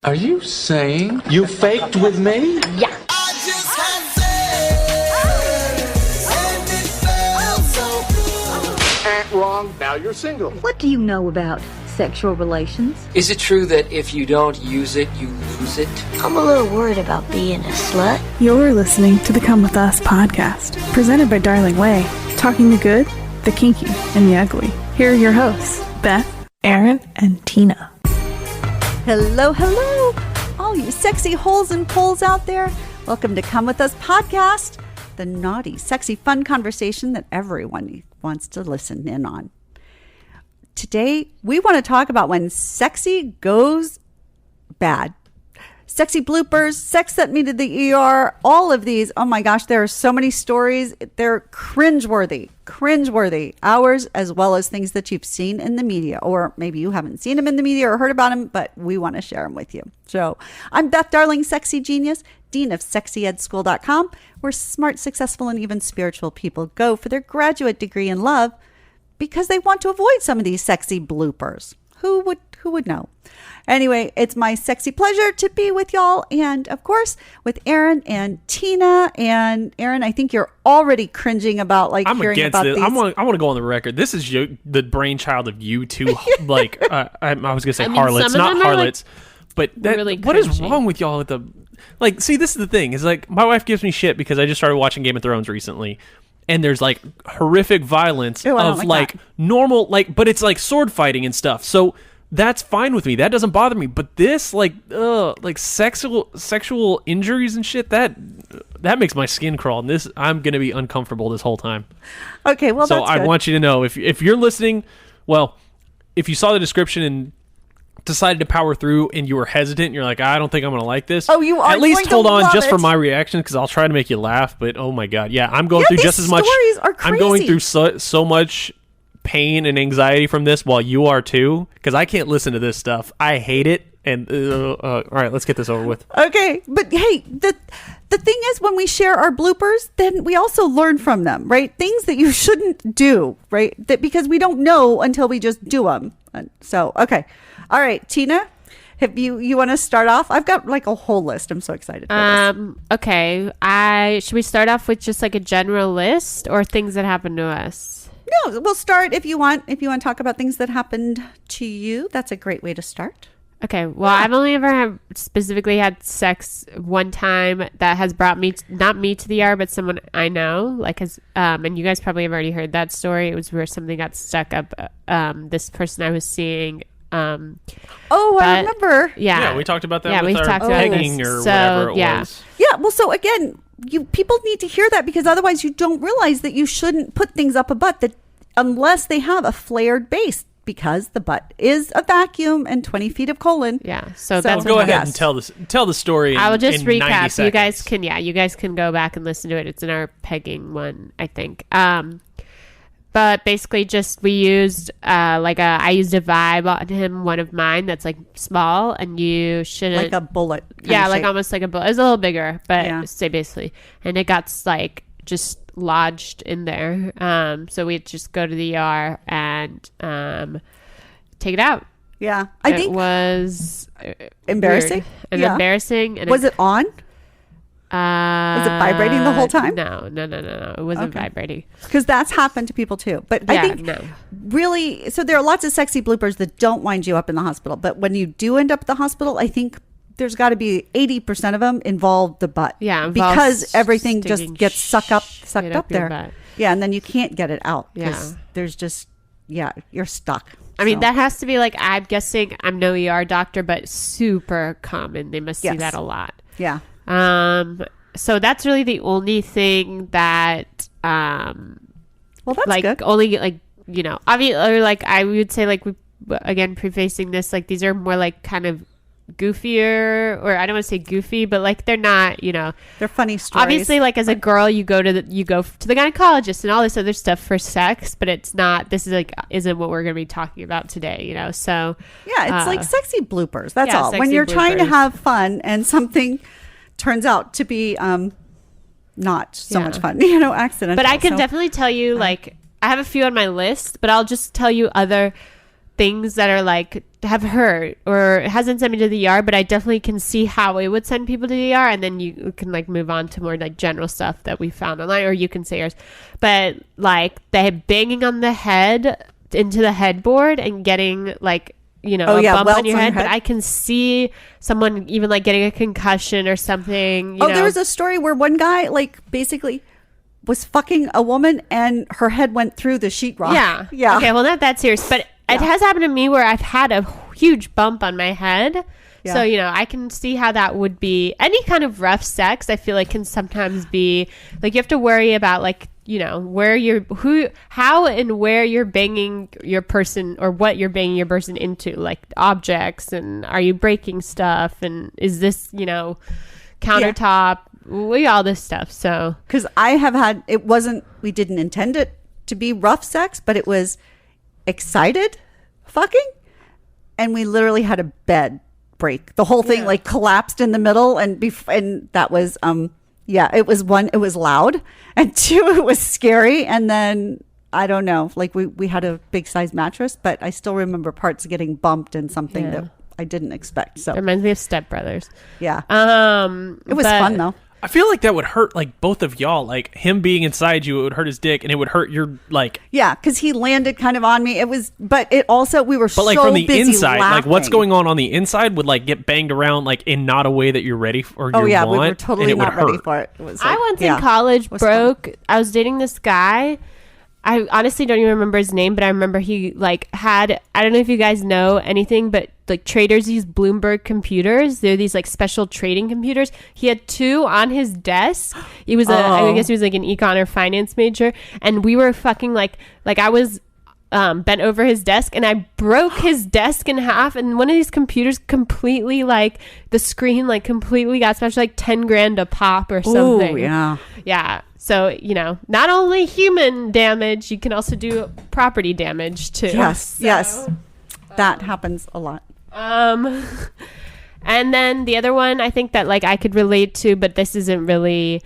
Are you saying you faked with me? Yeah. I just had sex, and it felt so good. Ain't wrong. Now you're single. What do you know about sexual relations? Is it true that if you don't use it, you lose it? I'm a little worried about being a slut. You're listening to the Come With Us podcast, presented by Darling Way, talking the good, the kinky, and the ugly. Here are your hosts, Beth, Aaron, and Tina. Hello, hello, all you sexy holes and poles out there. Welcome to Come With Us podcast, the naughty, sexy, fun conversation that everyone wants to listen in on. Today, we want to talk about when sexy goes bad. Sexy bloopers, sex sent me to the ER, all of these. Oh my gosh, there are so many stories. They're cringeworthy. Ours, as well as things that you've seen in the media, or maybe you haven't seen them in the media or heard about them, but we want to share them with you. So I'm Beth Darling, Sexy Genius, Dean of SexyEdSchool.com, where smart, successful, and even spiritual people go for their graduate degree in love because they want to avoid some of these sexy bloopers. Who would know? Anyway, it's my sexy pleasure to be with y'all, and of course with Aaron and Tina. And Aaron, I think you're already cringing about I'm hearing against about it. these. I want to go on the record. This is the brainchild of you two. I was gonna say harlots, not harlots, but that, really what is cringy. wrong with y'all with the See, this is the thing. Is my wife gives me shit because I just started watching Game of Thrones recently. And there's horrific violence of normal, but it's sword fighting and stuff. So that's fine with me. That doesn't bother me. But this, sexual injuries and shit, that makes my skin crawl. And this, I'm gonna be uncomfortable this whole time. Okay, well, so that's I good. want you to know if you're listening, well, if you saw the description and decided to power through and you were hesitant and you're like, I don't think I'm gonna like this. Oh, you are at least going to hold on love just it. for my reaction, because I'll try to make you laugh. But oh my god, yeah, I'm going through these just as much. stories are I'm going crazy. through so much pain and anxiety from this, while you are too, because I can't listen to this stuff. I hate it. And all right, let's get this over with. Okay, but hey, the thing is, when we share our bloopers, then we also learn from them, right? Things that you shouldn't do, right? That because we don't know until we just do them. So, okay, all right, Tina, if you want to start off, I've got a whole list. I'm so excited for this. Okay. Should we start off with just a general list or things that happened to us? No, we'll start if you want. If you want to talk about things that happened to you, that's a great way to start. Okay. Well, I've only ever specifically had sex one time that has brought me, not me to the ER, but someone I know, and you guys probably have already heard that story. It was where something got stuck up. This person I was seeing. I remember. Yeah, we talked about that. Yeah, with we our talked about pegging this. or So, whatever it yeah. was. Yeah, well, so again, people need to hear that, because otherwise you don't realize that you shouldn't put things up a butt unless they have a flared base, because the butt is a vacuum and 20 feet of colon. Yeah, so that's Go what ahead happened. and tell the story. I will just in 90 recap. seconds. You guys can go back and listen to it. It's in our pegging one, I think. But basically, we used I used a vibe on him, one of mine that's small, and you shouldn't Like a bullet. almost like a bullet. It was a little bigger, but Yeah. say basically, and it got just lodged in there. So we just go to the ER and take it out. Yeah, I think it was embarrassing. weird and Yeah. embarrassing. And Was it on? Was it vibrating the whole time? No. It wasn't vibrating. Because that's happened to people too. But I think no. really, so there are lots of sexy bloopers that don't wind you up in the hospital. But when you do end up at the hospital, I think there's got to be 80% of them involve the butt. Yeah, because everything just sticking gets sucked up your there. butt. Yeah, and then you can't get it out. Yeah. There's just, you're stuck. I mean, So, that has to be I'm guessing, I'm no ER doctor, but super common. They must see Yes. that a lot. Yeah. So that's really the only thing that, Well, that's good. only obviously, or I would say we, again, prefacing this, these are more kind of goofier, or I don't want to say goofy, but they're not, They're funny stories. obviously as a girl you go to the gynecologist and all this other stuff for sex, but it's not, this is isn't what we're going to be talking about today, so Yeah, it's sexy bloopers. That's all. When sexy you're trying to bloopers. have fun and something turns out to be not so Yeah. much fun, accidental. but I can So- definitely tell you I have a few on my list, but I'll just tell you other things that are have heard, or it hasn't sent me to the ER, but I definitely can see how it would send people to the ER, and then you can like move on to more like general stuff that we found online, or you can say yours. But like the banging on the head into the headboard and getting like, you know, a bump on your head, but I can see someone even like getting a concussion or something. You know? There was a story where one guy like basically was fucking a woman and her head went through the sheetrock. Yeah. Okay, well, not that serious, but it has happened to me where I've had a huge bump on my head. Yeah. So, you know, I can see how that would be. Any kind of rough sex, I feel like, can sometimes be like, you have to worry about like, you know, how and where you're banging your person, or what you're banging your person into, like objects, and are you breaking stuff, and is this, you know, countertop, all this stuff. So, because I have had, we didn't intend it to be rough sex, but it was excited fucking, and we literally had a bed break. The whole thing like collapsed in the middle, and that was it was one, it was loud, and two, it was scary, and then I don't know, like we had a big size mattress, but I still remember parts getting bumped and something that I didn't expect. So it reminds me of Step Brothers. Yeah. It was fun though. I feel like that would hurt like both of y'all. Like him being inside you, it would hurt his dick, and it would hurt your like. Yeah, because he landed kind of on me. It was, but it also we were but like so from the busy inside, laughing. like what's going on the inside would like get banged around like in not a way that you're ready for. Or we want, were totally not ready for it. It was like, I once in college broke. Fun. I was dating this guy. I honestly don't even remember his name, but I remember he like had, I don't know if you guys know anything, but like traders use Bloomberg computers. They're these like special trading computers. He had two on his desk. He was I guess he was like an econ or finance major, and we were fucking like I was bent over his desk, and I broke his desk in half, and one of these computers completely like the screen like completely got smashed, like 10 grand a pop or something. Ooh, yeah. So, you know, not only human damage, you can also do property damage too. Yes. That happens a lot. And then the other one I think that like I could relate to, but this isn't really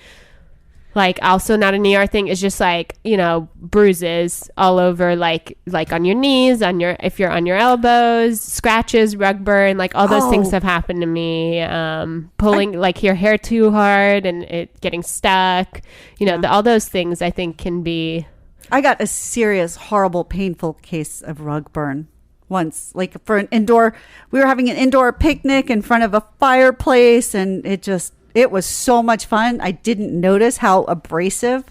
like also not an ER thing, is just like, you know, bruises all over, like on your knees, if you're on your elbows, scratches, rug burn, like all those things have happened to me. Pulling like your hair too hard and it getting stuck, you know, all those things I think can be. I got a serious, horrible, painful case of rug burn once, like for we were having an indoor picnic in front of a fireplace, and it was so much fun. I didn't notice how abrasive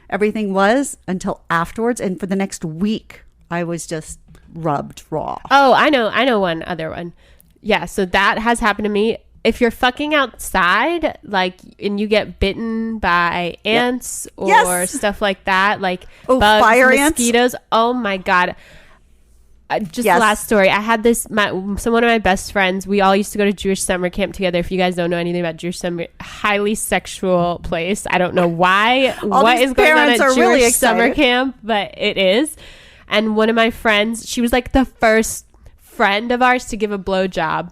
everything was until afterwards. And for the next week, I was just rubbed raw. Oh, I know one other one. Yeah, so that has happened to me. If you're fucking outside, like, and you get bitten by ants or stuff like that, like bugs, fire mosquitoes. Ants? Oh my God. Last story. I had one of my best friends, we all used to go to Jewish summer camp together. If you guys don't know anything about Jewish summer, highly sexual place. I don't know why. What is going on at Jewish really summer camp, but it is. And one of my friends, she was like the first friend of ours to give a blowjob.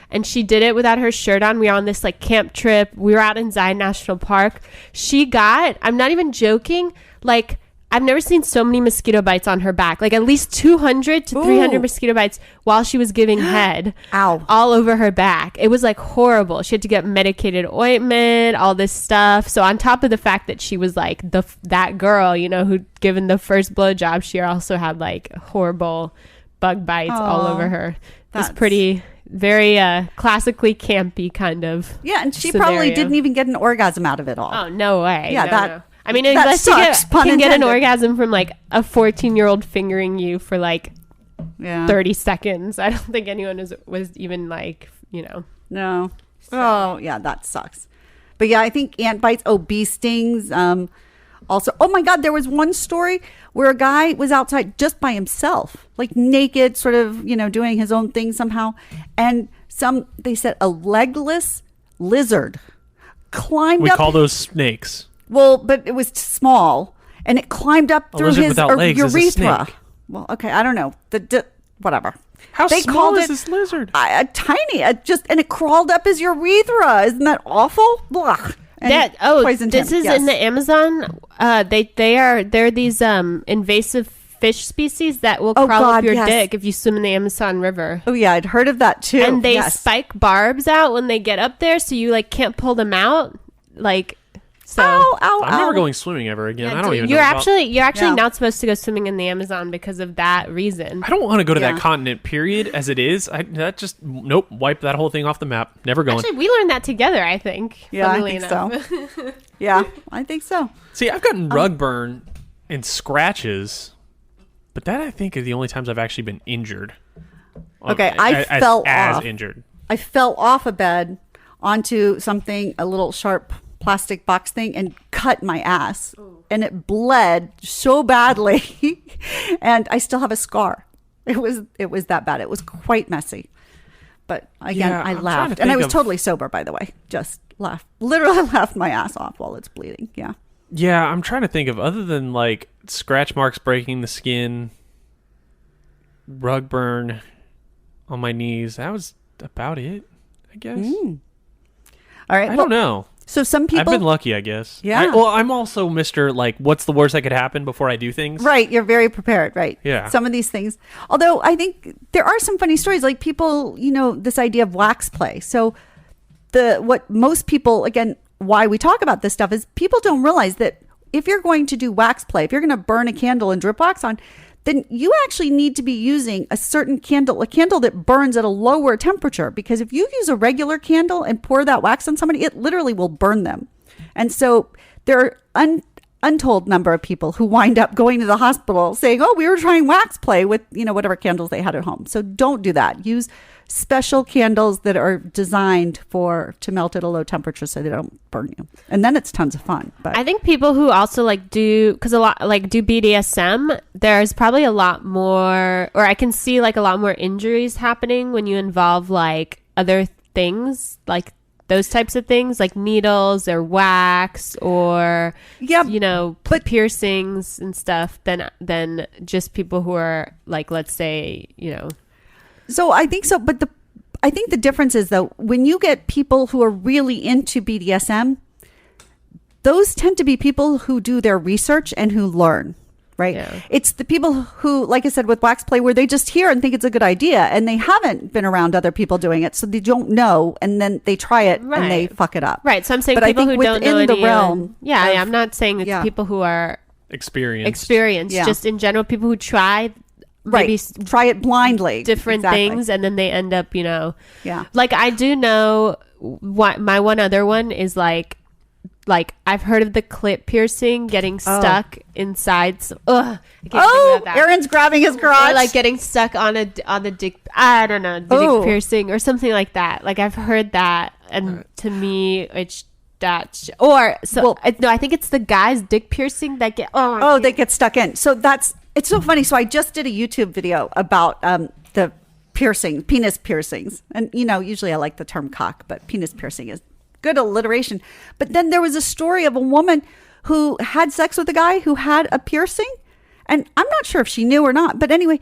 And she did it without her shirt on. We were on this like camp trip. We were out in Zion National Park. She got, I'm not even joking, like, I've never seen so many mosquito bites on her back, like at least 200 to 300 mosquito bites while she was giving head. Ow. All over her back. It was like horrible. She had to get medicated ointment, all this stuff. So on top of the fact that she was like that girl, you know, who'd given the first blowjob, she also had like horrible bug bites all over her. It's pretty, very classically campy kind of. Yeah, and she probably didn't even get an orgasm out of it all. Oh, no way. Yeah, no. I mean, unless you can get an orgasm from like a 14-year-old fingering you for like 30 seconds. I don't think anyone was even like, you know. No. So. Oh, yeah, that sucks. But yeah, I think ant bites, bee stings. Also, oh my God, there was one story where a guy was outside just by himself, like naked, sort of, you know, doing his own thing somehow. And they said a legless lizard climbed up. We call those snakes. Well, but it was small, and it climbed up through his urethra. Well, okay, I don't know. Whatever. How small is this lizard? Tiny. And it crawled up his urethra. Isn't that awful? Blah. This is in the Amazon. They're these invasive fish species that will Oh, crawl God, up your yes. dick if you swim in the Amazon River. Oh yeah, I'd heard of that too. And they Yes. spike barbs out when they get up there, so you like can't pull them out. Like, so Ow, ow, I'm ow. never going swimming ever again. Yeah, I don't even you're know actually Yeah. not supposed to go swimming in the Amazon because of that reason. I don't want to go to Yeah. that continent, period, as it is. Nope, wipe that whole thing off the map. Never going. Actually, we learned that together, I think. Yeah, I funnily think enough. so. Yeah, I think so. See, I've gotten rug burn and scratches, but that I think is the only times I've actually been injured. Okay, I fell off. Injured. I fell off a bed onto something, a little sharp plastic box thing, and cut my ass. And it bled so badly. And I still have a scar. It was that bad. It was quite messy. But again, Yeah, I I'm trying laughed. to And I think was of- totally sober, by the way. Just laughed. Literally laughed my ass off while it's bleeding. Yeah. Yeah, I'm trying to think of other than like scratch marks breaking the skin, rug burn on my knees. That was about it, I guess. All right. I don't know. So some people... I've been lucky, I guess. Yeah. Well, I'm also Mr. like, what's the worst that could happen before I do things? Right, you're very prepared, right? Yeah. Some of these things. Although I think there are some funny stories, like people, this idea of wax play. So what most people, again, why we talk about this stuff is people don't realize that if you're going to do wax play, if you're going to burn a candle and drip wax on, then you actually need to be using a certain candle, a candle that burns at a lower temperature. Because if you use a regular candle and pour that wax on somebody, it literally will burn them. And so there are untold number of people who wind up going to the hospital saying, oh, we were trying wax play with, whatever candles they had at home. So don't do that. Use special candles that are designed to melt at a low temperature so they don't burn you. And then it's tons of fun. But I think people who also do BDSM, there's probably a lot more, or I can see like a lot more injuries happening when you involve like other things, like those types of things, like needles or wax or piercings and stuff, than just people who are like, let's say, So I think so, but I think the difference is though, when you get people who are really into BDSM, those tend to be people who do their research and who learn, right? Yeah. It's the people who, like I said, with wax play, where they just hear and think it's a good idea and they haven't been around other people doing it, so they don't know, and then they try it and they fuck it up. Right. So I'm saying But I people think who don't know within the any, realm I'm not saying it's people who are Experienced. Yeah. Just in general, people who try Right. maybe Try it blindly. different Exactly. things, and then they end up, Yeah. like I do know what my one other one is like I've heard of the clit piercing getting stuck inside. I can't think about that. Aaron's grabbing his crotch. Or like getting stuck on the dick. I don't know, dick piercing or something like that. Like I've heard that, and to me, it's that. I think it's the guy's dick piercing that get. They get stuck in. So it's so funny. So I just did a YouTube video about the penis piercings. And, usually I like the term cock, but penis piercing is good alliteration. But then there was a story of a woman who had sex with a guy who had a piercing. And I'm not sure if she knew or not. But anyway,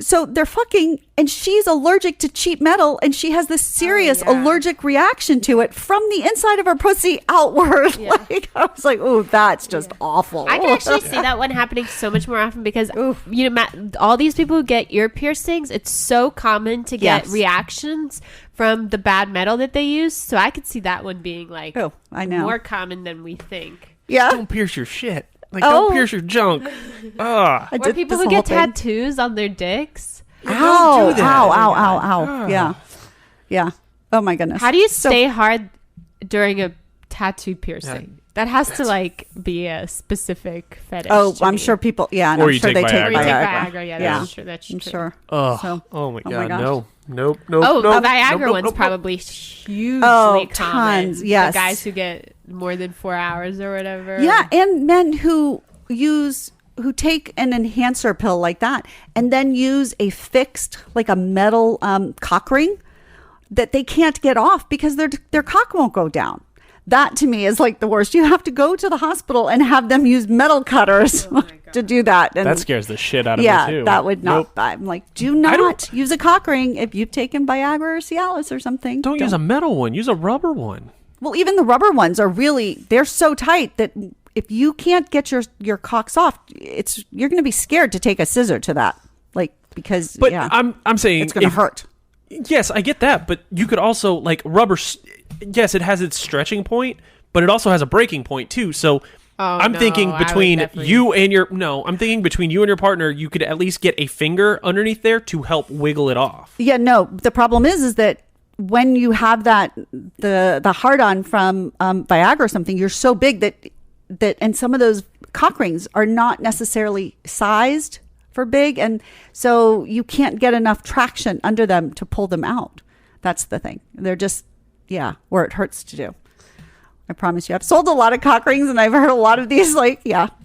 so they're fucking, and she's allergic to cheap metal, and she has this serious allergic reaction to it from the inside of her pussy outward. Yeah. Like, I was like, oh, that's just awful. I can actually see that one happening so much more often because all these people who get ear piercings, it's so common to get reactions from the bad metal that they use. So I could see that one being like I know. more common than we think. Yeah. Don't pierce your shit. Like, don't pierce your junk. Ugh. Or people who get tattoos on their dicks. Ow, do that. ow. Yeah. Yeah. Oh my goodness. How do you stay hard during a tattoo piercing? That has to be a specific fetish. Oh, to I'm me. sure people, and Or I'm you sure take they take Viagra. Or you take Viagra. Viagra. Yeah, Yeah. that's true. That's I'm true. sure. Ugh. So- oh my oh god, my gosh. no. Nope. Oh, nope, the Viagra nope, one's nope, probably hugely Oh, common. tons, yes. The guys who get more than 4 hours or whatever. Yeah, and men who take an enhancer pill like that and then use a fixed, like a metal cock ring that they can't get off because their cock won't go down. That to me is like the worst. You have to go to the hospital and have them use metal cutters to do that. And that scares the shit out of me too. Yeah, that would not. Nope. I'm like, do not use a cock ring if you've taken Viagra or Cialis or something. Don't use a metal one. Use a rubber one. Well, even the rubber ones are they're so tight that if you can't get your cock soft, you're going to be scared to take a scissor to that, like, because but I'm saying it's going to hurt. Yes, I get that, but you could also like rubber. Yes, it has its stretching point, but it also has a breaking point too. So I'm thinking between you and your partner, you could at least get a finger underneath there to help wiggle it off. Yeah, no. The problem is that when you have the hard on from Viagra or something, you're so big that and some of those cock rings are not necessarily sized for big, and so you can't get enough traction under them to pull them out. That's the thing. They're just where it hurts to do. I promise you. I've sold a lot of cock rings, and I've heard a lot of these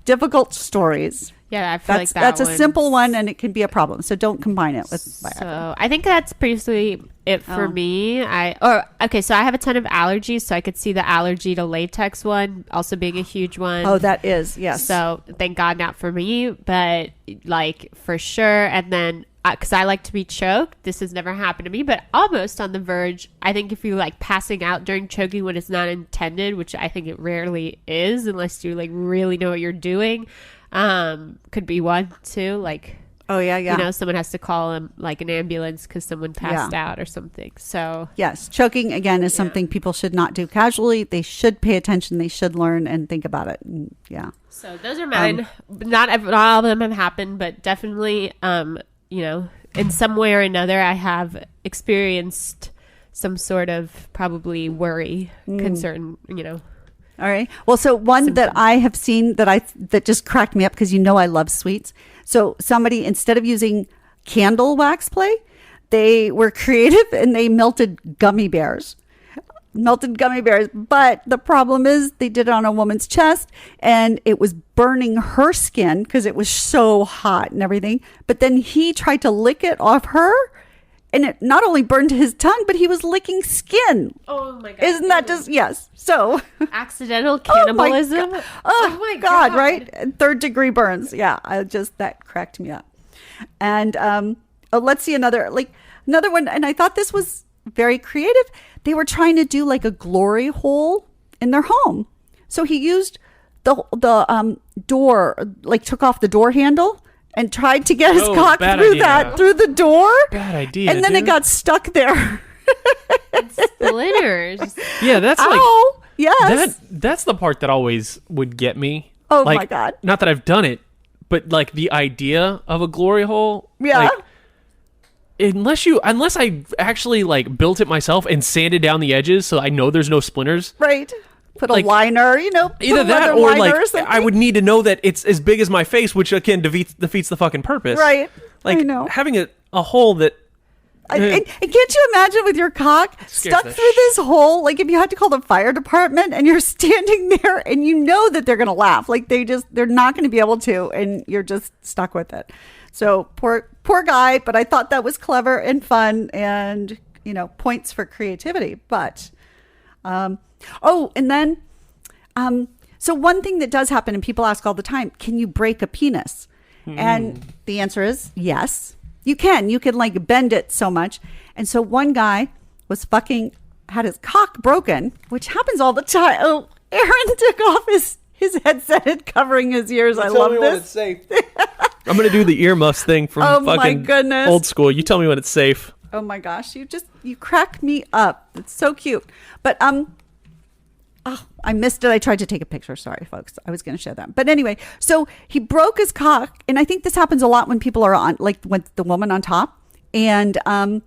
difficult stories. Yeah, I feel that's a simple one, and it can be a problem. So don't combine it with Viagra. So I think that's basically it for me. So I have a ton of allergies, so I could see the allergy to latex one also being a huge one. Oh, that is, yes. So thank God not for me, but like for sure. And then because I like to be choked, this has never happened to me, but almost on the verge. I think if you like passing out during choking when it's not intended, which I think it rarely is, unless you like really know what you're doing. Could be one too, like someone has to call them like an ambulance because someone passed out or something. So yes, choking again is something people should not do casually. They should pay attention, they should learn and think about it. So those are mine. Not all of them have happened, but definitely in some way or another I have experienced some sort of probably worry, concern, All right. Well, so one that I have seen that just cracked me up because I love sweets. So somebody, instead of using candle wax play, they were creative and they melted gummy bears. But the problem is they did it on a woman's chest and it was burning her skin because it was so hot and everything. But then he tried to lick it off her. And it not only burned his tongue, but he was licking skin. Oh my God. Isn't that just, yes. So. Accidental cannibalism? Oh my God, right? 3rd degree burns. Yeah, that cracked me up. And let's see another one. And I thought this was very creative. They were trying to do like a glory hole in their home. So he used the door, like took off the door handle. And tried to get his cock through the door. Bad idea. And then it got stuck there. Splinters. Yeah, that's yes. That's the part that always would get me. Oh my God. Not that I've done it, but like the idea of a glory hole. Yeah. Unless I actually like built it myself and sanded down the edges so I know there's no splinters. Right. Put a liner, either that or like I would need to know that it's as big as my face, which again defeats the fucking purpose. Right. Like I know. Having a hole that. And can't you imagine with your cock stuck through this hole? Like if you had to call the fire department and you're standing there and you know that they're going to laugh, like they're not going to be able to, and you're just stuck with it. So poor guy, but I thought that was clever and fun and points for creativity. But and then, so one thing that does happen, and people ask all the time, can you break a penis? And the answer is yes, you can. You can like bend it so much. And so one guy was had his cock broken, which happens all the time. Oh, Aaron took off his headset and covering his ears. I love this. When it's safe. I'm going to do the earmuffs thing from fucking old school. You tell me when it's safe. Oh my gosh, you crack me up. It's so cute. But I missed it. I tried to take a picture. Sorry, folks. I was going to show that. But anyway, so he broke his cock, and I think this happens a lot when people are on, like with the woman on top, and then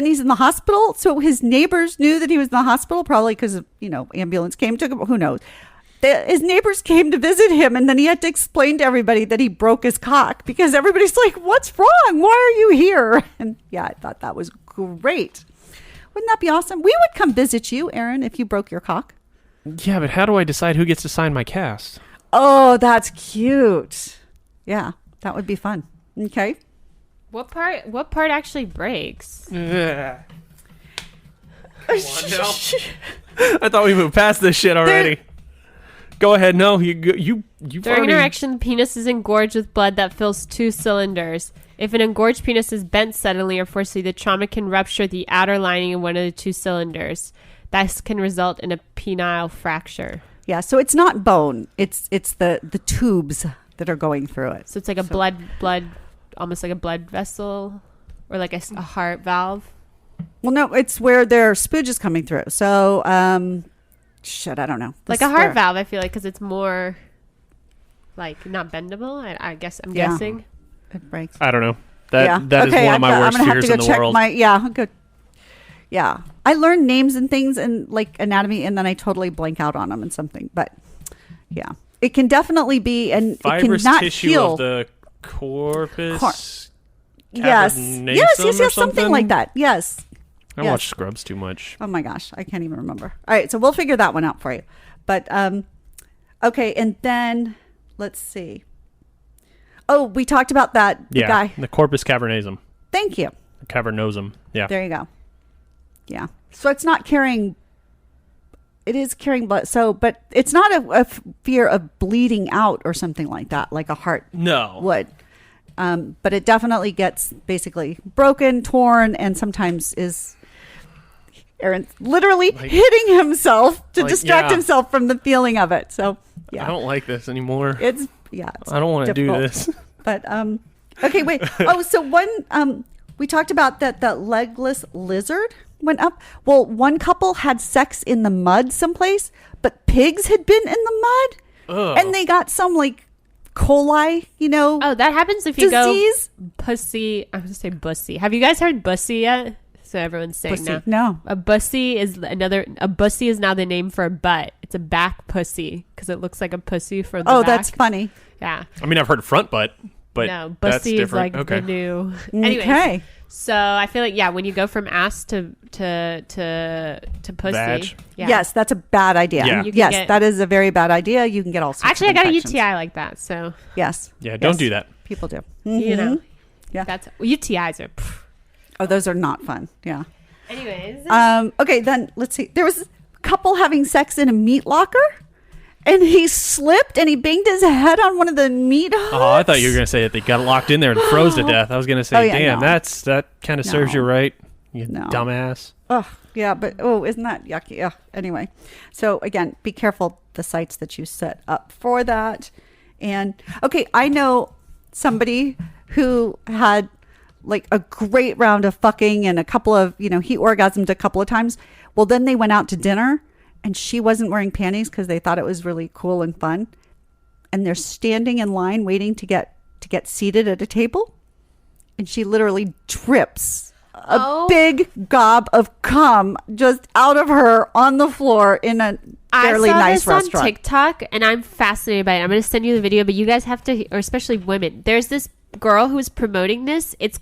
he's in the hospital. So his neighbors knew that he was in the hospital, probably because ambulance came, took him. Who knows? His neighbors came to visit him, and then he had to explain to everybody that he broke his cock because everybody's like, "What's wrong? Why are you here?" And yeah, I thought that was great. Wouldn't that be awesome? We would come visit you, Aaron, if you broke your cock. Yeah, but how do I decide who gets to sign my cast? Oh, that's cute. Yeah, that would be fun. Okay. What part actually breaks? Come on now. I thought we moved past this shit already. Go ahead. No, you. During an erection, the penis is engorged with blood that fills 2 cylinders. If an engorged penis is bent suddenly or forcibly, the trauma can rupture the outer lining of one of the 2 cylinders. This can result in a penile fracture. Yeah, so it's not bone. It's the tubes that are going through it. So it's like a blood, almost like a blood vessel, or like a heart valve. Well, no, it's where their spooge is coming through. So, shit, I don't know. Like a heart valve, I feel like, because it's more like not bendable. I guess I'm guessing. It breaks. I don't know. That is one of my worst fears in the world. I'll go. Yeah, I learned names and things and like anatomy, and then I totally blank out on them and something. But yeah, it can definitely be, and fibrous it cannot tissue heal. of the corpus. Yes, Something? something like that. Yes. I watch Scrubs too much. Oh my gosh, I can't even remember. All right, so we'll figure that one out for you. But okay, and then let's see. Oh, we talked about that guy. The corpus cavernosum. Thank you. Cavernosum. Yeah. There you go. Yeah. So it's not carrying. It is carrying blood. So, but it's not a fear of bleeding out or something like that, like a heart would. But it definitely gets basically broken, torn, and sometimes is Aaron's literally hitting himself to distract himself from the feeling of it. So, yeah. I don't like this anymore. It's I don't want to do this. But, okay, wait. Oh, so one, we talked about that the legless lizard went up. Well, one couple had sex in the mud someplace, but pigs had been in the mud. Ugh. And they got some like coli, Oh, that happens if disease. You go pussy. I'm going to say bussy. Have you guys heard bussy yet? So everyone's saying Pussy. now. No. A bussy is now the name for a butt. It's a back pussy because it looks like a pussy for the back. Oh, that's funny. Yeah. I mean, I've heard front butt, but no, that's bussy is different. like the new. Anyways, Okay. so I feel like when you go from ass to pussy. Vag. Yeah. Yes, that's a bad idea. Yeah. Yes, that is a very bad idea. You can get all sorts Actually, I of got a infections. UTI like that. So Yes. Yeah, don't do that. People do. you know, Yeah. that's UTIs are. Oh, those are not fun. Yeah. Anyways, Okay, then let's see. There was a couple having sex in a meat locker, and he slipped and he banged his head on one of the meat hooks. Oh, I thought you were going to say that they got locked in there and froze to death. I was going to say, damn, no. that kind of serves you right, you dumbass. Oh, yeah, but isn't that yucky? Ugh. Anyway, so again, be careful the sites that you set up for that. And okay, I know somebody who had like a great round of fucking and a couple of, he orgasmed a couple of times. Well, then they went out to dinner and she wasn't wearing panties because they thought it was really cool and fun. And they're standing in line waiting to get seated at a table. And she literally drips a big gob of cum just out of her on the floor in a fairly nice restaurant. I saw this on TikTok and I'm fascinated by it. I'm going to send you the video, but you guys have to, or especially women, there's this girl who's promoting this. It's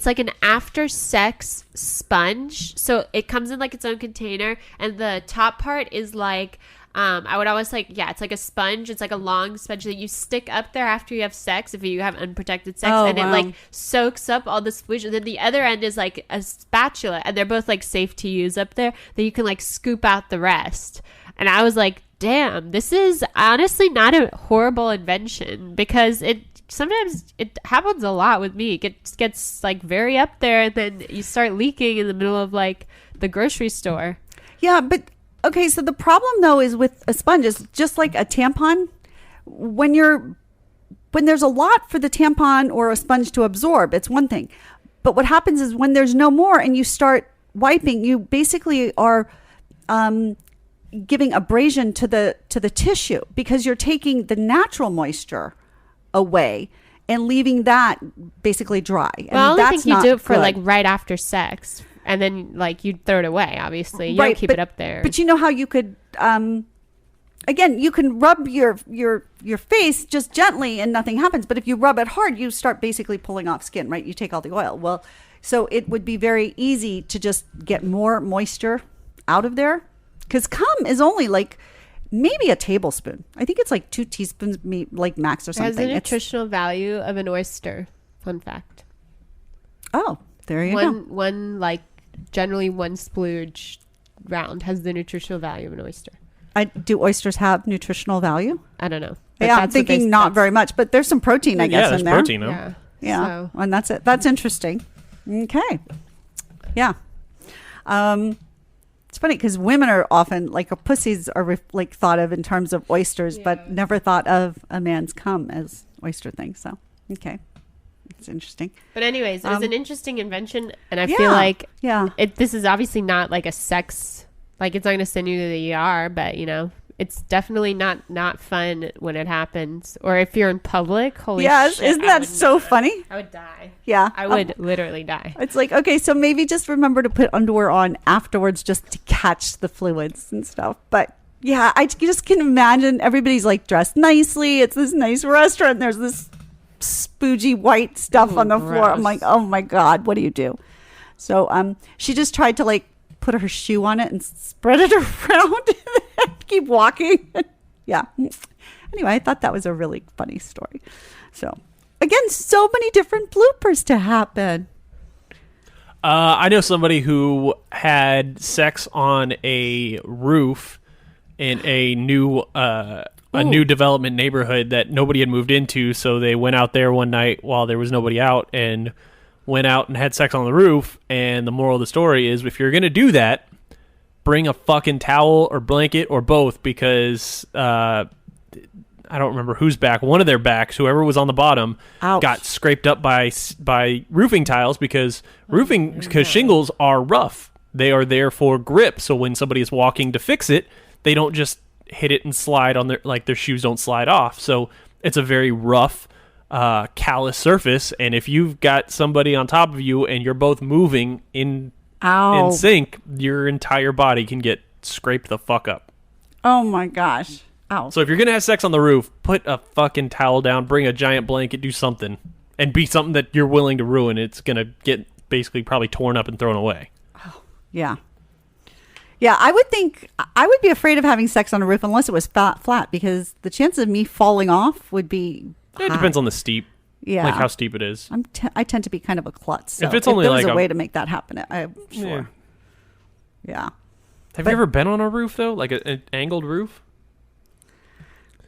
like an after sex sponge. So it comes in like its own container and the top part is like I would always it's like a sponge. It's like a long sponge that you stick up there after you have sex if you have unprotected sex, it like soaks up all the splooge. And then the other end is like a spatula, and they're both like safe to use up there that you can like scoop out the rest. And I was like, damn, this is honestly not a horrible invention because sometimes it happens a lot with me. It gets like very up there and then you start leaking in the middle of like the grocery store. Yeah, but okay, so the problem though is with a sponge is just like a tampon. When there's a lot for the tampon or a sponge to absorb, it's one thing. But what happens is when there's no more and you start wiping, you basically are giving abrasion to the tissue because you're taking the natural moisture away and leaving that basically dry. Well, I only think you do it for like right after sex, and then like you throw it away. Obviously, you don't keep it up there. But you know how you could, again, you can rub your face just gently and nothing happens. But if you rub it hard, you start basically pulling off skin. Right? You take all the oil. Well, so it would be very easy to just get more moisture out of there because cum is only like maybe a tablespoon. I think it's like 2 teaspoons, like max or something. It has the nutritional value of an oyster. Fun fact. Oh, there you go. Generally one splooge round has the nutritional value of an oyster. Do oysters have nutritional value? I don't know. Yeah, I'm thinking not very much, but there's some protein, I guess, in there. Yeah, there's protein. Yeah. Yeah, So. and that's it. That's interesting. Okay. Yeah. It's funny because women are often like pussies are like thought of in terms of oysters, but never thought of a man's cum as oyster things. So, okay. It's interesting. But anyways, it was an interesting invention. And I feel like this is obviously not like a sex, like it's not going to send you to the ER, but you know, it's definitely not fun when it happens. Or if you're in public, holy shit. Isn't that so funny? I would die. Yeah. I would literally die. It's like, okay, so maybe just remember to put underwear on afterwards just to catch the fluids and stuff. But yeah, I just can imagine everybody's like dressed nicely. It's this nice restaurant. There's this spoogy white stuff on the floor. I'm like, oh my God, what do you do? So she just tried to like put her shoe on it and spread it around and keep walking. Yeah. Anyway, I thought that was a really funny story. So again, so many different bloopers to happen. I know somebody who had sex on a roof in a new development neighborhood that nobody had moved into, so they went out there one night while there was nobody out and went out and had sex on the roof. And the moral of the story is, if you're going to do that, bring a fucking towel or blanket or both, because I don't remember whose back, one of their backs, whoever was on the bottom, got scraped up by roofing tiles because shingles are rough. They are there for grip, so when somebody is walking to fix it, they don't just hit it and slide on their shoes don't slide off. So it's a very rough, callous surface, and if you've got somebody on top of you and you're both moving in sync, your entire body can get scraped the fuck up. Oh my gosh. Ow. So if you're gonna have sex on the roof, put a fucking towel down, bring a giant blanket, do something, and be something that you're willing to ruin. It's gonna get basically probably torn up and thrown away. Oh, yeah. Yeah, I would be afraid of having sex on a roof unless it was flat, because the chance of me falling off would be high. It depends on the steep. Yeah. Like how steep it is. I tend to be kind of a klutz. So if it's only there was like a way to make that happen, I'm sure. Yeah. Have you ever been on a roof, though? Like an angled roof?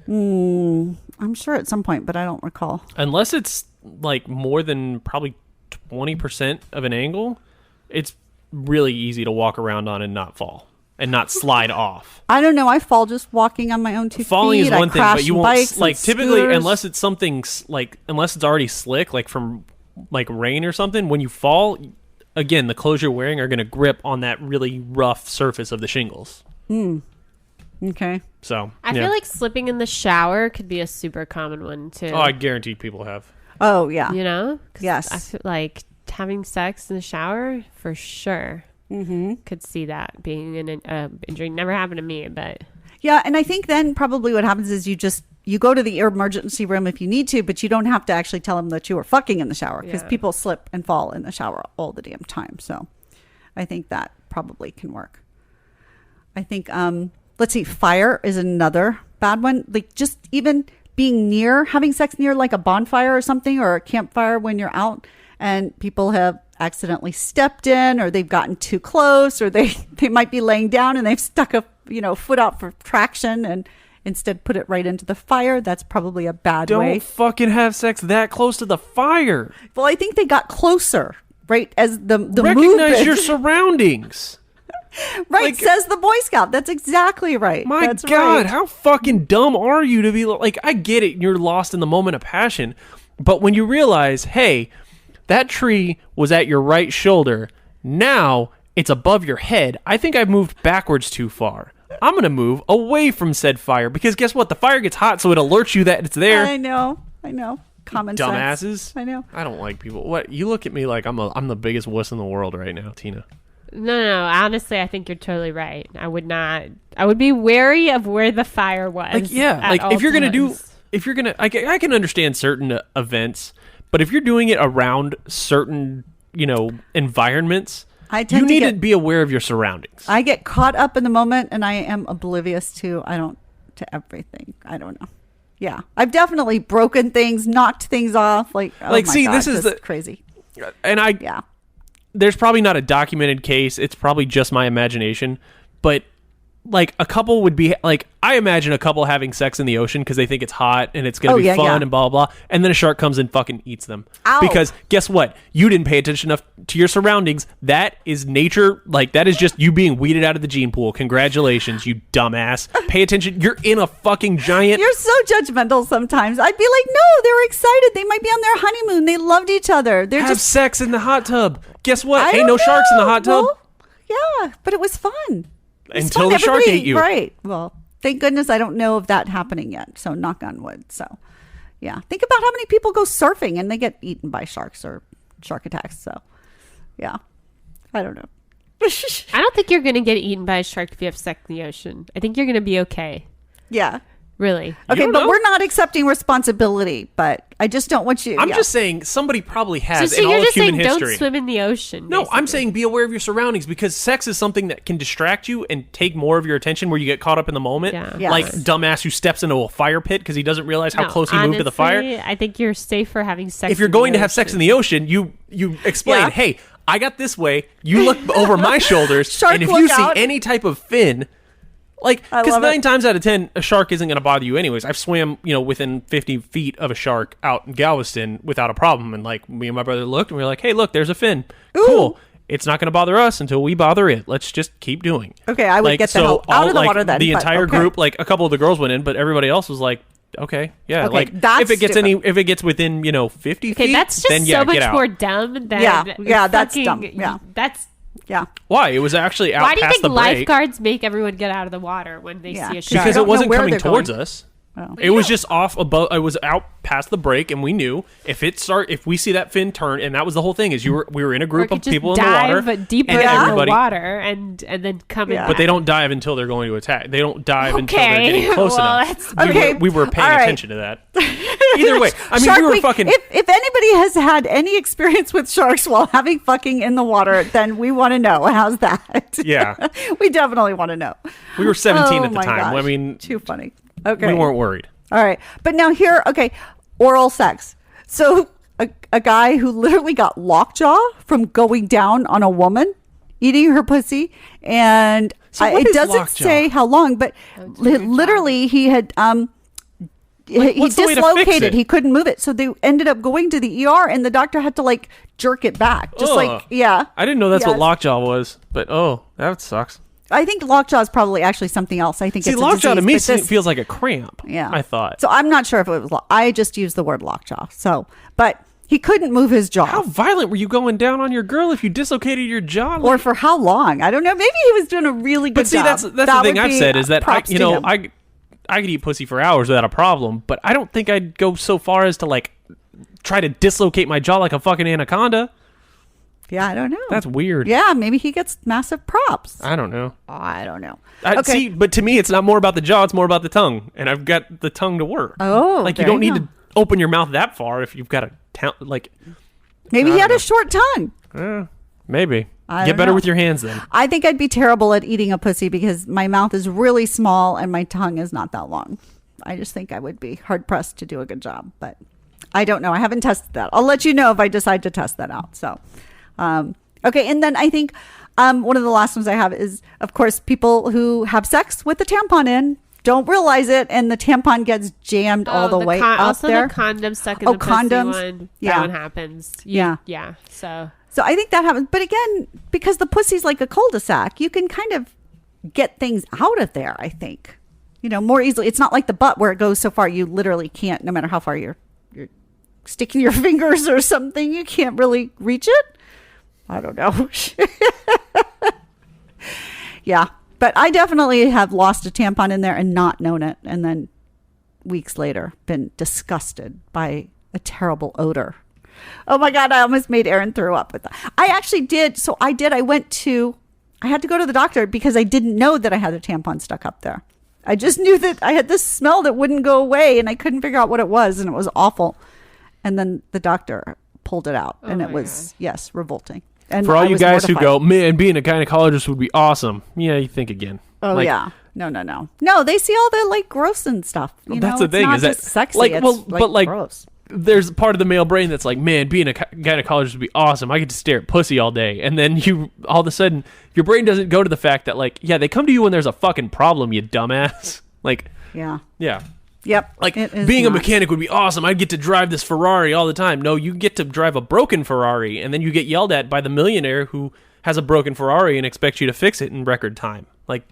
I'm sure at some point, but I don't recall. Unless it's like more than probably 20% of an angle, it's really easy to walk around on and not fall and not slide off. I don't know. I fall just walking on my own 2 feet. Falling is one thing, but you won't, like, typically, scooters. unless it's something like, unless it's already slick, like from like rain or something, when you fall, again, the clothes you're wearing are going to grip on that really rough surface of the shingles. Okay. So I feel like slipping in the shower could be a super common one too. Oh, I guarantee people have. Oh yeah. You know? Yes. I feel like having sex in the shower for sure. Could see that being an injury. Never happened to me, but yeah. And I think then probably what happens is you go to the emergency room if you need to, but you don't have to actually tell them that you were fucking in the shower, because people slip and fall in the shower all the damn time. So I think that probably can work. I think let's see, fire is another bad one. Like just even being having sex near like a bonfire or something, or a campfire when you're out and people have accidentally stepped in, or they've gotten too close, or they might be laying down and they've stuck a foot out for traction and instead put it right into the fire. That's probably a bad way. Don't fucking have sex that close to the fire. Well, I think they got closer, right? As the recognize movement. your surroundings. Right, like, says the Boy Scout. That's exactly right. That's God, right. How fucking dumb are you to be like, I get it, you're lost in the moment of passion, but when you realize, hey, that tree was at your right shoulder, now it's above your head, I think I've moved backwards too far. I'm going to move away from said fire, because guess what? The fire gets hot, so it alerts you that it's there. I know. Common dumbasses. sense. I know. I don't like people. What? You look at me like I'm the biggest wuss in the world right now, Tina. No. Honestly, I think you're totally right. I would be wary of where the fire was. Like, yeah. Like, if you're going to, I can understand certain events, but if you're doing it around certain, environments, you need to be aware of your surroundings. I get caught up in the moment, and I am oblivious to everything. I don't know. Yeah. I've definitely broken things, knocked things off. Like, oh my God, this is crazy. And there's probably not a documented case. It's probably just my imagination. But like a couple would be like, I imagine a couple having sex in the ocean because they think it's hot and it's going to be fun and blah, blah, blah. And then a shark comes and fucking eats them. Ow. Because guess what? You didn't pay attention enough to your surroundings. That is nature. Like, that is just you being weeded out of the gene pool. Congratulations, you dumbass. Pay attention. You're in a fucking giant. You're so judgmental sometimes. I'd be like, no, they were excited. They might be on their honeymoon. They loved each other. They're Have just sex in the hot tub. Guess what? I Ain't no don't sharks in the know. hot tub. Well, yeah, but it was fun. Until the shark ate you. Right. Well, thank goodness I don't know of that happening yet. So knock on wood. So yeah. Think about how many people go surfing and they get eaten by sharks or shark attacks. So yeah. I don't know. I don't think you're going to get eaten by a shark if you have sex in the ocean. I think you're going to be okay. Yeah. Really. Okay, but we're not accepting responsibility, but I just don't want you. I'm just saying somebody probably has So in all you're of just human saying history. don't swim in the ocean. No, basically. I'm saying be aware of your surroundings because sex is something that can distract you and take more of your attention where you get caught up in the moment. Yeah. Yes. Like dumbass who steps into a fire pit because he doesn't realize how No, close he moved to the fire. honestly, I think you're safer having sex. If you're in going the to have sex ocean. in the ocean, you explain, Yeah. hey, I got this way. You look over my shoulders, Shark and if look you see out. any type of fin, like, I because love 9 it. times out of 10, a shark isn't going to bother you anyways. I've swam, within 50 feet of a shark out in Galveston without a problem, and like me and my brother looked, and we were like, hey, look, there's a fin. Ooh. Cool. It's not going to bother us until we bother it. Let's just keep doing. Okay, I would get the hell out of the water then, The but entire okay. group, like a couple of the girls went in, but everybody else was like, okay, yeah, Okay, like that's if it gets stupid. if it gets within 50 Okay, feet, that's just then yeah, so get much out. more dumb than Yeah, that's fucking- dumb. Yeah. That's Yeah. Why? It was actually out why do you past think the break lifeguards make everyone get out of the water when they Yeah, see a shark? because I don't it wasn't know where coming they're towards going. us. Oh. It was just off above. It was out past the break, and we knew if we see that fin turn, and that was the whole thing. Is we were in a Or group could of just people in the dive water, deeper and into everybody. the water and then come in. Yeah. But they don't dive until they're going to attack. They don't dive until they're Okay, getting close well, enough. that's- Okay, We were paying all right. attention to that. Either way, I mean, Shark we were Week, fucking. If anybody has had any experience with sharks while having fucking in the water, then we want to know. How's that? Yeah. We definitely want to know. We were 17 Oh at the my time. gosh. I mean, Too funny. Okay. we weren't worried. All right. But now here, okay, oral sex. So a guy who literally got lockjaw from going down on a woman, eating her pussy. And So what it is doesn't lockjaw? say how long, but literally he had, he what's the way to fix dislocated. it? He couldn't move it. So they ended up going to the ER and the doctor had to like jerk it back. Just Ugh. like, yeah. I didn't know that's what Yes. lockjaw was, but that sucks. I think lockjaw is probably actually something else. I think See, it's a lockjaw to disease, me but this- feels like a cramp. Yeah. I thought. So I'm not sure if it was, I just used the word lockjaw. So, but he couldn't move his jaw. How violent were you going down on your girl if you dislocated your jaw? Or for how long? I don't know. Maybe he was doing a really good But see, job. that's the That thing would I've be said is that props to him. I could eat pussy for hours without a problem, but I don't think I'd go so far as to like try to dislocate my jaw like a fucking anaconda. Yeah, I don't know. That's weird. Yeah, maybe he gets massive props. I don't know. I don't know. See, but to me, it's not more about the jaw; it's more about the tongue, and I've got the tongue to work. Oh, like you there don't you need go. to open your mouth that far if you've got a like. Maybe I he had don't a short tongue. Maybe I get don't better know. with your hands then. I think I'd be terrible at eating a pussy because my mouth is really small and my tongue is not that long. I just think I would be hard pressed to do a good job, but I don't know. I haven't tested that. I'll let you know if I decide to test that out. So, okay. And then I think one of the last ones I have is, of course, people who have sex with the tampon in don't realize it, and the tampon gets jammed all the way up also there. the condom stuck in Oh, the pussy condoms. one. Yeah. That one happens. Yeah. Yeah. So So I think that happens. But again, because the pussy's like a cul-de-sac, you can kind of get things out of there, I think. More easily. It's not like the butt where it goes so far you literally can't, no matter how far you're sticking your fingers or something, you can't really reach it. I don't know. Yeah. But I definitely have lost a tampon in there and not known it. And then weeks later, been disgusted by a terrible odor. Oh my God, I almost made Aaron throw up with that. I actually did. So I had to go to the doctor because I didn't know that I had a tampon stuck up there. I just knew that I had this smell that wouldn't go away and I couldn't figure out what it was and it was awful. And then the doctor pulled it out and it was, yes, revolting. And For all I you was guys who mortified. go, man, being a gynecologist would be awesome. Yeah, you think again. Oh Like, yeah. No, they see all the like gross and stuff. That's the it's thing not is that just sexy. like it's, well, but like gross. there's part of the male brain that's like, man, being a gynecologist would be awesome. I get to stare at pussy all day. And then you, all of a sudden, your brain doesn't go to the fact that, like, yeah, they come to you when there's a fucking problem, you dumbass. Like, Yeah. Like, being a mechanic would be awesome. I'd get to drive this Ferrari all the time. No, you get to drive a broken Ferrari, and then you get yelled at by the millionaire who has a broken Ferrari and expects you to fix it in record time. Like,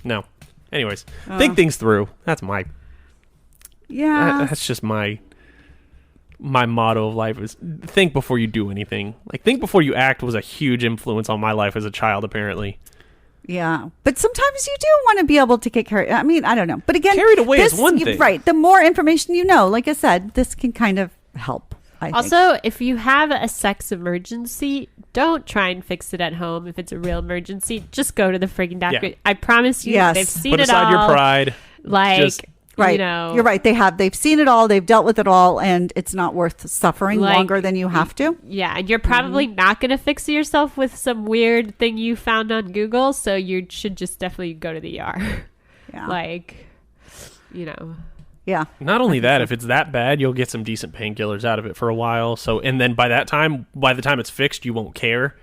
no. Anyways, think things through. That's my... Yeah. That's just my motto of life is think before you do anything. Like, think before you act was a huge influence on my life as a child, apparently. Yeah. But sometimes you do want to be able to get carried. I mean, I don't know. But again, carried away is one thing. Right. The more information you know, like I said, this can kind of help. I think. Also, if you have a sex emergency, don't try and fix it at home. If it's a real emergency, just go to the frigging doctor. Yeah. I promise you, they've seen Put it aside all. your pride. Like, right. you know, You're right. They've seen it all. They've dealt with it all, and it's not worth suffering longer than you have to. Yeah, and you're probably not going to fix it yourself with some weird thing you found on Google, so you should just definitely go to the ER. Yeah. Like, you know. Yeah. Not only that, if it's that bad, you'll get some decent painkillers out of it for a while. So, and then by the time it's fixed, you won't care.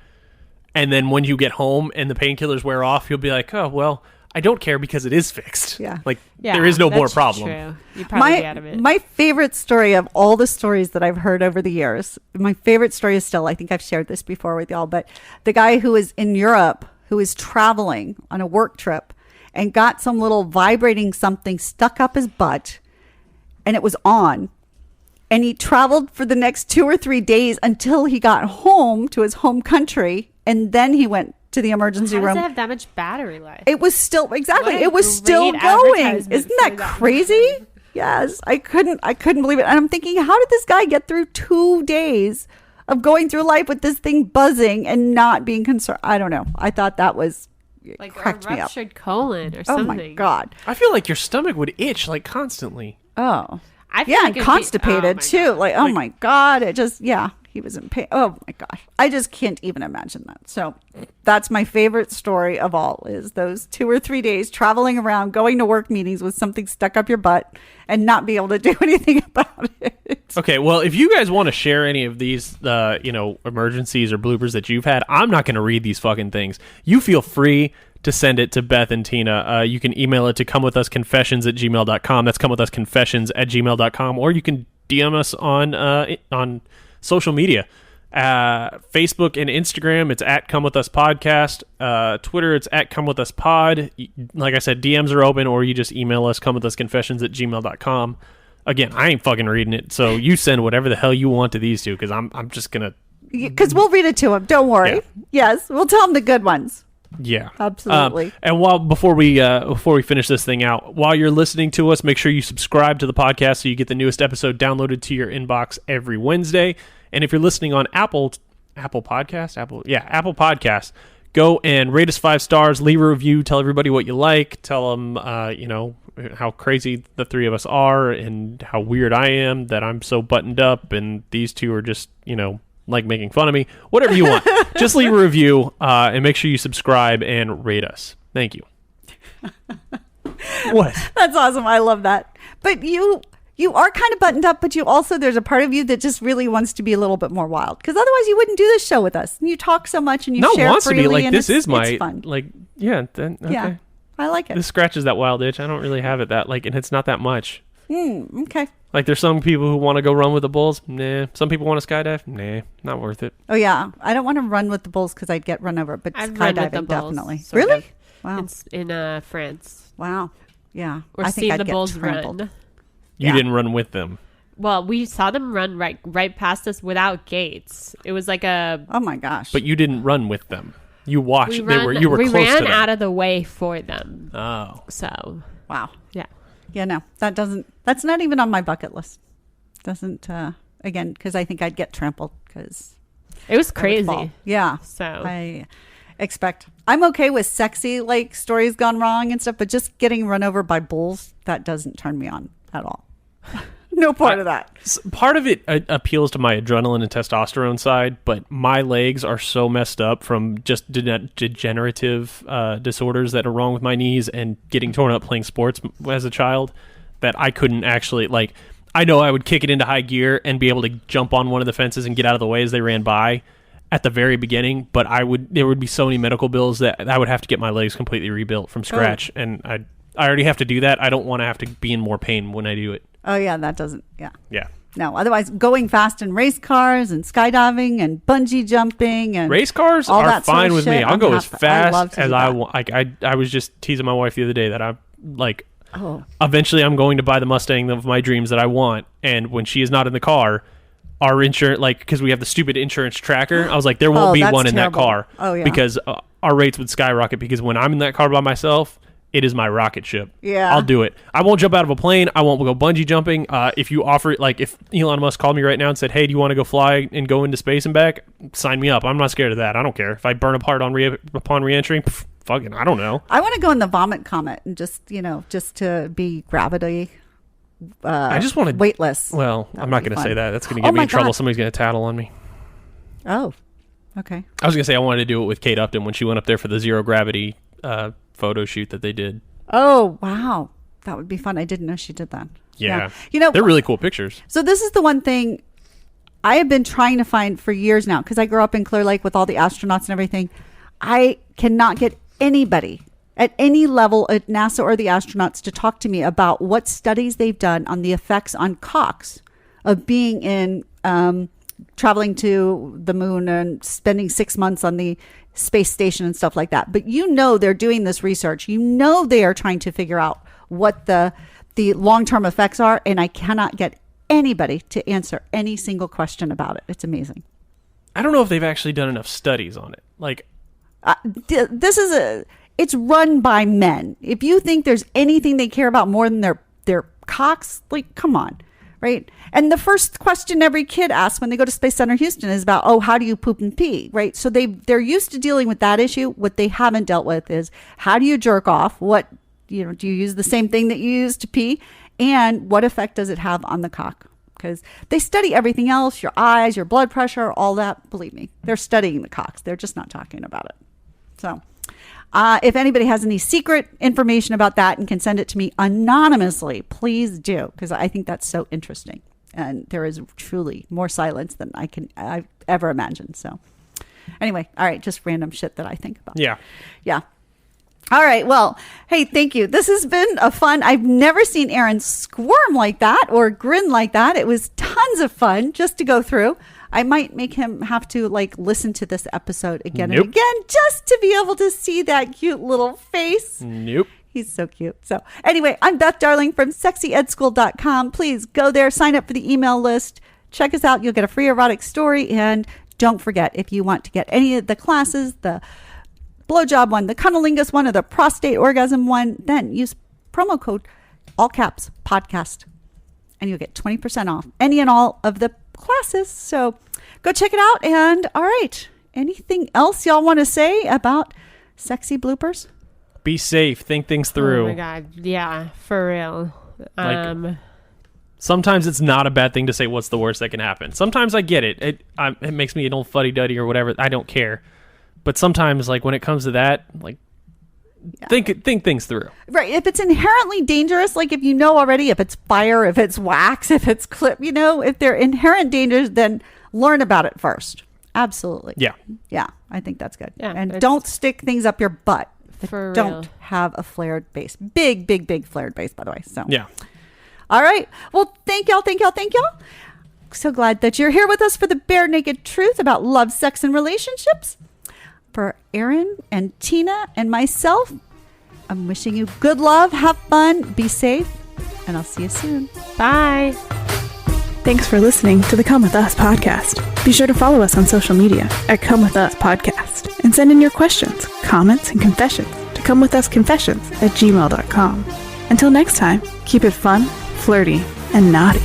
And then when you get home and the painkillers wear off, you'll be like, oh, well, I don't care because it is fixed. Yeah. Like, there is no more problem. True. You'd probably be out of it. My favorite story of all the stories that I've heard over the years, my favorite story is still, I think I've shared this before with y'all, but the guy who was in Europe, who was traveling on a work trip and got some little vibrating something stuck up his butt, and it was on. And he traveled for the next 2 or 3 days until he got home to his home country. And then he went to the emergency How room. does it have that much battery life? It was still, exactly. What a It was still great going. advertisement Isn't for that that. crazy? Yes. I couldn't believe it. And I'm thinking, how did this guy get through 2 days of going through life with this thing buzzing and not being concerned? I don't know. I thought that was, Like cracked a me up. ruptured colon or Oh something. my God. I feel like your stomach would itch, like, constantly. Oh. I feel Yeah, like and it'd be- constipated oh my too. God. Like, oh my God. It just, yeah, he was in pain. Oh my gosh. I just can't even imagine that. So that's my favorite story of all, is those 2 or 3 days traveling around, going to work meetings with something stuck up your butt and not be able to do anything about it. Okay, well, if you guys want to share any of these, emergencies or bloopers that you've had, I'm not going to read these fucking things. You feel free to send it to Beth and Tina. You can email it to comewithusconfessions@gmail.com. That's comewithusconfessions@gmail.com. Or you can DM us on social media. Facebook and Instagram, it's at Come With Us Podcast. Twitter, it's at Come With Us Pod. Like I said, DMs are open, or you just email us, comewithusconfessions@gmail.com. Again, I ain't fucking reading it, so you send whatever the hell you want to these two, because I'm just going to... Because we'll read it to him. Don't worry. Yeah. Yes, we'll tell him the good ones. Yeah, Absolutely. And before we finish this thing out, while you're listening to us, make sure you subscribe to the podcast so you get the newest episode downloaded to your inbox every Wednesday. And if you're listening on Apple Podcasts, go and rate us 5 stars, leave a review, tell everybody what you like, tell them how crazy the three of us are and how weird I am that I'm so buttoned up and these two are just like making fun of me. Whatever you want. Just leave a review and make sure you subscribe and rate us. Thank you. What? That's awesome. I love that. But you are kind of buttoned up, but you also, there's a part of you that just really wants to be a little bit more wild. Because otherwise you wouldn't do this show with us. And you talk so much and you share wants freely. to be like, and this is my, it's fun. like, yeah. Then, okay. Yeah. I like it. This scratches that wild itch. I don't really have it that, like, and it's not that much. Okay. Like, there's some people who want to go run with the bulls. Nah. Some people want to skydive. Nah. Not worth it. Oh, yeah. I don't want to run with the bulls because I'd get run over. But I've run with the skydiving, bulls, definitely. sort Really? of. Wow. It's in France. Wow. Yeah. Or I think seen I'd the get bulls trampled. run. You didn't run with them. Well, we saw them run right past us without gates. It was like a... Oh, my gosh. But you didn't run with them. You watched. You were we close to ran them. out of the way for them. Oh. So, Wow. yeah. Yeah, no. That's not even on my bucket list. Doesn't, again, because I think I'd get trampled because... It was I would crazy. fall. Yeah. So I'm okay with sexy, like, stories gone wrong and stuff, but just getting run over by bulls, that doesn't turn me on at all. No part of that. Part of it appeals to my adrenaline and testosterone side, but my legs are so messed up from just degenerative disorders that are wrong with my knees and getting torn up playing sports as a child that I couldn't actually, like, I know I would kick it into high gear and be able to jump on one of the fences and get out of the way as they ran by at the very beginning, but there would be so many medical bills that I would have to get my legs completely rebuilt from scratch, and I already have to do that. I don't want to have to be in more pain when I do it. Oh yeah, that doesn't. Yeah. Yeah. No, otherwise going fast in race cars and skydiving and bungee jumping and race cars all are that fine sort of with shit. me. I'll go as fast as I want. want. I was just teasing my wife the other day that I'm like, eventually I'm going to buy the Mustang of my dreams that I want, and when she is not in the car, our insurance, like, because we have the stupid insurance tracker, I was like, there won't be one in that car. Oh yeah, because our rates would skyrocket. Because when I'm in that car by myself, it is my rocket ship. Yeah. I'll do it. I won't jump out of a plane. I won't go bungee jumping. If you offer, like, if Elon Musk called me right now and said, hey, do you want to go fly and go into space and back? Sign me up. I'm not scared of that. I don't care. If I burn apart upon re-entry, fucking, I don't know. I want to go in the vomit comet and just to be gravity. I just want to weightless. Well, I'm not going to say that. That's going to get me in trouble. Somebody's going to tattle on me. Oh, okay. I was going to say I wanted to do it with Kate Upton when she went up there for the zero gravity photo shoot that they did. Oh, wow. That would be fun. I didn't know she did that. Yeah. You they're really cool pictures. So this is the one thing I have been trying to find for years now, because I grew up in Clear Lake with all the astronauts and everything. I cannot get anybody at any level at NASA or the astronauts to talk to me about what studies they've done on the effects on cocks of being in traveling to the moon and spending 6 months on the space station and stuff like that. But they're doing this research. They are trying to figure out what the long-term effects are, and I cannot get anybody to answer any single question about it. It's amazing. I don't know if they've actually done enough studies on it. Like, it's run by men. If you think there's anything they care about more than their cocks, like, come on, right? And the first question every kid asks when they go to Space Center Houston is about, how do you poop and pee, right? So they're used to dealing with that issue. What they haven't dealt with is, how do you jerk off? What, do you use the same thing that you use to pee? And what effect does it have on the cock? Because they study everything else, your eyes, your blood pressure, all that. Believe me, they're studying the cocks. They're just not talking about it. So if anybody has any secret information about that and can send it to me anonymously, please do, because I think that's so interesting. And there is truly more silence than I've ever imagined. So anyway, all right, just random shit that I think about. Yeah. Yeah. All right. Well, hey, thank you. This has been a fun. I've never seen Aaron squirm like that or grin like that. It was tons of fun just to go through. I might make him have to listen to this episode again and again just to be able to see that cute little face. Nope. He's so cute. So anyway, I'm Beth Darling from sexyedschool.com. Please go there, sign up for the email list. Check us out. You'll get a free erotic story. And don't forget, if you want to get any of the classes, the blowjob one, the cunnilingus one, or the prostate orgasm one, then use promo code, all caps, podcast, and you'll get 20% off any and all of the classes. So go check it out. And all right, anything else y'all want to say about Sexy Bloopers? Be safe. Think things through. Oh my God. Yeah, for real. Sometimes it's not a bad thing to say what's the worst that can happen. Sometimes I get it. It makes me an old fuddy-duddy or whatever. I don't care. But sometimes, when it comes to that, think things through. Right. If it's inherently dangerous, if you know already, if it's fire, if it's wax, if it's clip, if they're inherent dangers, then learn about it first. Absolutely. Yeah. Yeah. I think that's good. Yeah, and don't stick things up your butt. For don't real. have a flared base. Big, big, big flared base, by the way. So yeah. All right. Well, thank y'all. So glad that you're here with us for the bare naked truth about love, sex, and relationships. For Aaron and Tina and myself, I'm wishing you good love, have fun, be safe, and I'll see you soon. Bye. Thanks for listening to the Come With Us podcast. Be sure to follow us on social media at Come With Us Podcast and send in your questions, comments, and confessions to comewithusconfessions@gmail.com. Until next time, keep it fun, flirty, and naughty.